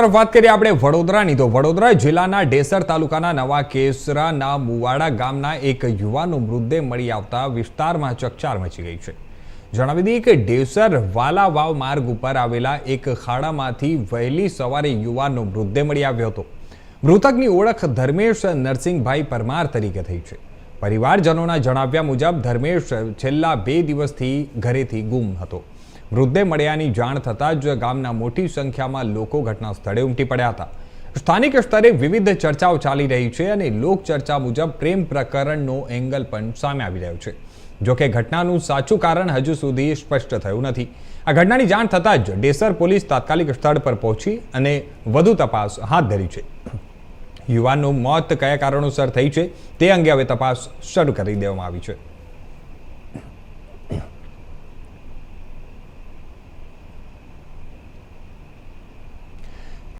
વાત કરીએ આપણે વડોદરાની તો વડોદરા જિલ્લાના ડેસર તાલુકાના નવા કેસરાના મુવાડા ગામના એક યુવાનનો મૃતદેહ મળી આવતા વિસ્તારમાં ચકચાર મચી ગઈ છે। જણાવી દઈએ કે ડેસર વાલાવાવ માર્ગ ઉપર આવેલા એક ખાડામાંથી વહેલી સવારે યુવાનનો મૃતદેહ મળી આવ્યો હતો। મૃતકની ઓળખ ધર્મેશ નરસિંહભાઈ પરમાર તરીકે થઈ છે। પરિવારજનોના જણાવ્યા મુજબ ધર્મેશ છેલ્લા 2 દિવસથી ઘરેથી ગુમ હતો। મૃતદેહ મળ્યાની જાણ થતાં જ ગામના મોટી સંખ્યામાં લોકો ઘટના સ્થળે ઉમટી પડ્યા હતા। સ્થાનિક સ્તરે વિવિધ ચર્ચાઓ ચાલી રહી છે અને લોકચર્ચા મુજબ પ્રેમ પ્રકરણનો એંગલ પણ સામે આવી રહ્યો છે। જોકે ઘટનાનું સાચું કારણ હજુ સુધી સ્પષ્ટ થયું નથી। આ ઘટનાની જાણ થતાં જ ડેસર પોલીસ તાત્કાલિક સ્થળ પર પહોંચી અને વધુ તપાસ હાથ ધરી છે। યુવાનનું મોત કયા કારણોસર થઈ છે તે અંગે હવે તપાસ શરૂ કરી દેવામાં આવી છે।